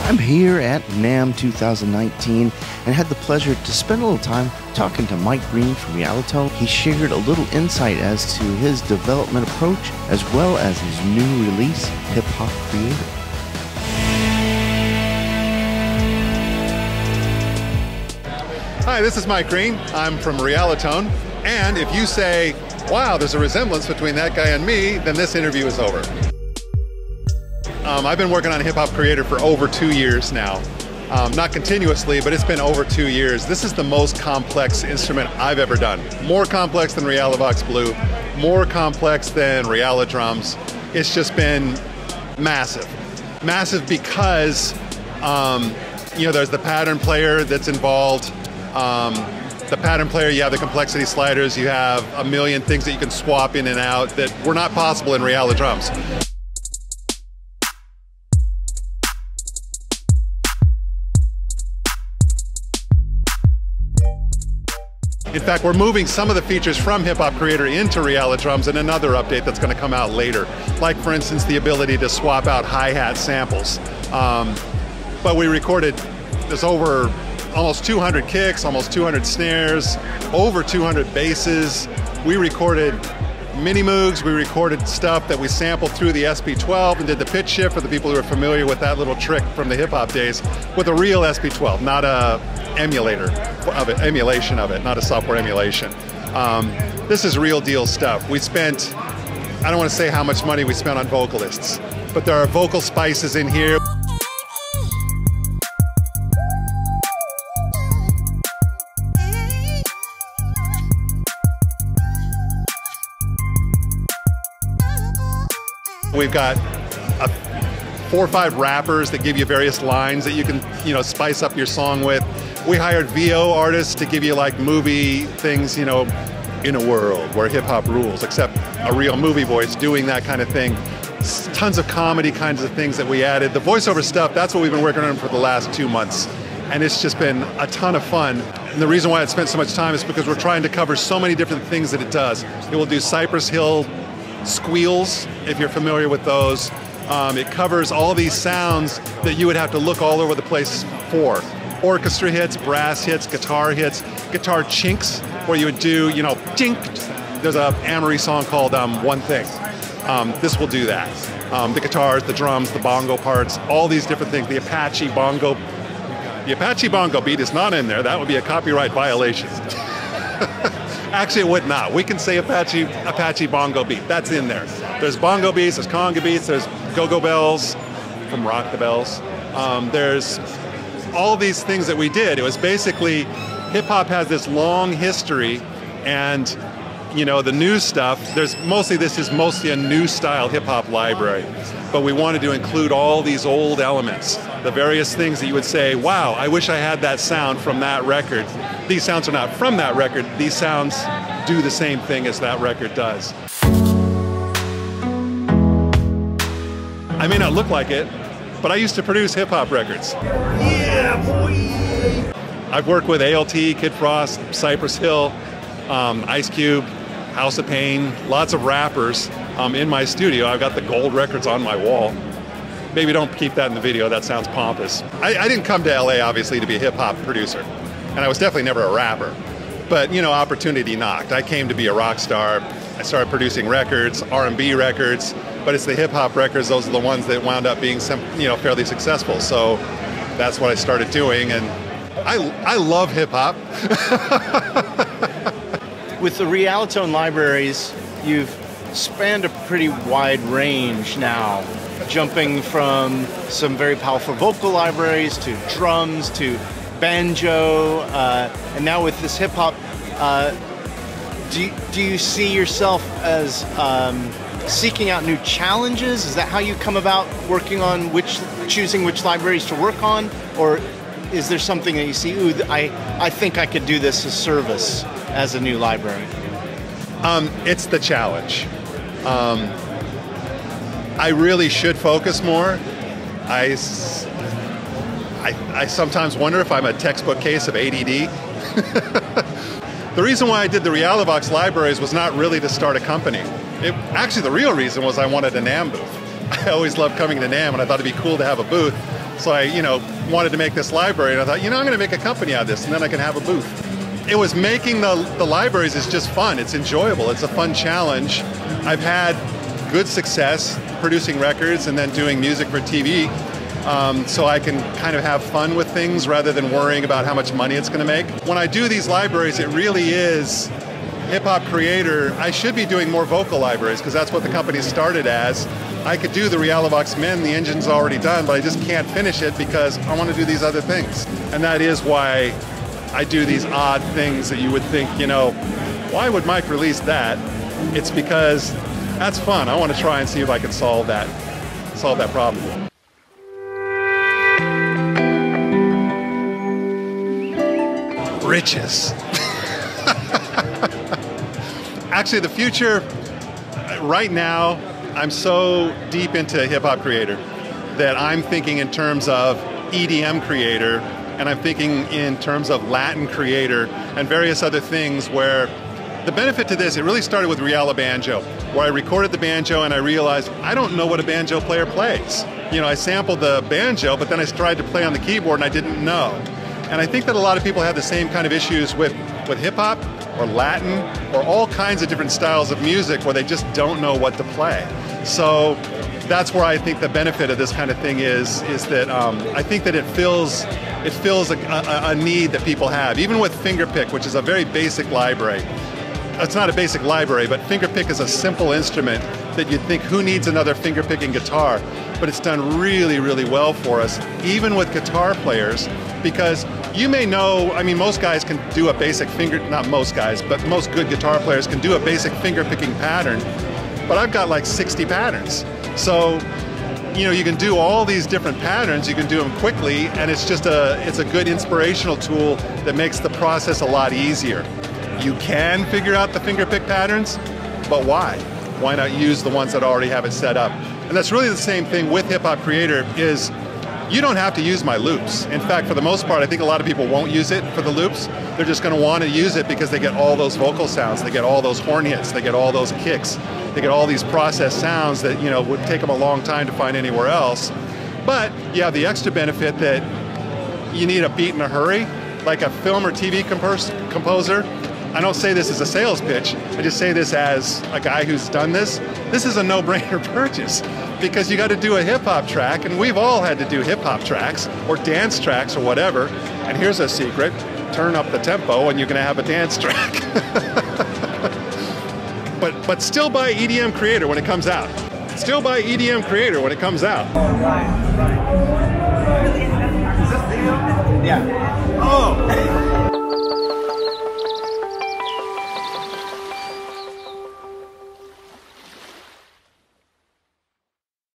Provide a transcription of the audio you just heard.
I'm here at NAMM 2019 and had the pleasure to spend a little time talking to Mike Greene from Realitone. He shared a little insight as to his development approach as well as his new release, Hip Hop Creator. Hi, this is Mike Greene. I'm from Realitone. And if you say, wow, there's a resemblance between that guy and me, then this interview is over. I've been working on Hip Hop Creator for over 2 years now. Not continuously, but it's been over 2 years. This is the most complex instrument I've ever done. More complex than Realivox Blue, more complex than Realidrums. It's just been massive. Massive because, you know, there's the pattern player that's involved. The pattern player, you have the complexity sliders, you have a million things that you can swap in and out that were not possible in Realidrums. In fact, we're moving some of the features from Hip Hop Creator into Realidrums in another update that's going to come out later. Like, for instance, the ability to swap out hi-hat samples. But we recorded, there's over almost 200 kicks, almost 200 snares, over 200 basses. We recorded mini moogs, we recorded stuff that we sampled through the SP12 and did the pitch shift for the people who are familiar with that little trick from the hip-hop days with a real SP12, not a emulation of it, not a software emulation. This is real deal stuff. We spent, I don't want to say how much money we spent on vocalists, but there are vocal spices in here. We've got 4 or 5 rappers that give you various lines that you can, you know, spice up your song with. We hired VO artists to give you like movie things, you know, in a world where hip hop rules, except a real movie voice doing that kind of thing. Tons of comedy kinds of things that we added. The voiceover stuff, that's what we've been working on for the last 2 months. And it's just been a ton of fun. And the reason why it spent so much time is because we're trying to cover so many different things that it does. It will do Cypress Hill squeals, if you're familiar with those. It covers all these sounds that you would have to look all over the place for. Orchestra hits, brass hits, guitar chinks, where you would do, you know, chink. There's a Amory song called One Thing. This will do that. The guitars, the drums, the bongo parts, all these different things. The Apache bongo beat is not in there. That would be a copyright violation. Actually, it would not. We can say Apache bongo beat. That's in there. There's bongo beats, there's conga beats, there's go-go bells from Rock the Bells. There's all these things that we did. It was basically, hip-hop has this long history, and, you know, the new stuff, this is mostly a new style hip-hop library. But we wanted to include all these old elements, the various things that you would say, wow, I wish I had that sound from that record. These sounds are not from that record. These sounds do the same thing as that record does. I may not look like it, but I used to produce hip-hop records. Yeah, boy! I've worked with ALT, Kid Frost, Cypress Hill, Ice Cube, House of Pain, lots of rappers in my studio. I've got the gold records on my wall. Maybe don't keep that in the video, that sounds pompous. I didn't come to LA, obviously, to be a hip-hop producer. And I was definitely never a rapper. But, you know, opportunity knocked. I came to be a rock star. I started producing records, R&B records, but it's the hip-hop records, those are the ones that wound up being, you know, fairly successful. So that's what I started doing, and I love hip-hop. With the Realitone libraries, you've spanned a pretty wide range now, jumping from some very powerful vocal libraries to drums to banjo, and now with this hip-hop, do you see yourself as seeking out new challenges? Is that how you come about working on choosing which libraries to work on? Or is there something that you see, ooh, I think I could do this as service as a new library? It's the challenge. I really should focus more. I sometimes wonder if I'm a textbook case of ADD. The reason why I did the Realivox libraries was not really to start a company. Actually, the real reason was I wanted a NAMM booth. I always loved coming to NAMM, and I thought it'd be cool to have a booth. So I, wanted to make this library, and I thought, I'm going to make a company out of this, and then I can have a booth. It was making the libraries is just fun. It's enjoyable. It's a fun challenge. I've had good success producing records and then doing music for TV. So I can kind of have fun with things rather than worrying about how much money it's going to make. When I do these libraries, it really is hip-hop creator. I should be doing more vocal libraries because that's what the company started as. I could do the Realivox Men, the engine's already done, but I just can't finish it because I want to do these other things. And that is why I do these odd things that you would think, why would Mike release that? It's because that's fun. I want to try and see if I can solve that problem. Riches. Actually, the future, right now, I'm so deep into hip-hop creator that I'm thinking in terms of EDM creator, and I'm thinking in terms of Latin creator and various other things where the benefit to this, it really started with Realibanjo, where I recorded the banjo and I realized I don't know what a banjo player plays. I sampled the banjo, but then I tried to play on the keyboard and I didn't know. And I think that a lot of people have the same kind of issues with hip-hop or Latin or all kinds of different styles of music where they just don't know what to play. So that's where I think the benefit of this kind of thing is that I think that it fills a need that people have. Even with fingerpick, which is a very basic library. It's not a basic library, but fingerpick is a simple instrument that you'd think, who needs another fingerpicking guitar? But it's done really, really well for us, even with guitar players, because you may know, most guys can do a basic not most guys, but most good guitar players can do a basic fingerpicking pattern, but I've got like 60 patterns. So, you can do all these different patterns, you can do them quickly, and it's a good inspirational tool that makes the process a lot easier. You can figure out the fingerpick patterns, but why? Why not use the ones that already have it set up? And that's really the same thing with Hip Hop Creator is you don't have to use my loops. In fact, for the most part, I think a lot of people won't use it for the loops. They're just going to want to use it because they get all those vocal sounds, they get all those horn hits, they get all those kicks, they get all these processed sounds that would take them a long time to find anywhere else. But you have the extra benefit that you need a beat in a hurry, like a film or TV composer. I don't say this as a sales pitch, I just say this as a guy who's done this. This is a no-brainer purchase because you got to do a hip-hop track, and we've all had to do hip-hop tracks or dance tracks or whatever, and here's a secret, turn up the tempo and you're going to have a dance track. But still buy EDM Creator when it comes out. Still buy EDM Creator when it comes out. Yeah. Oh!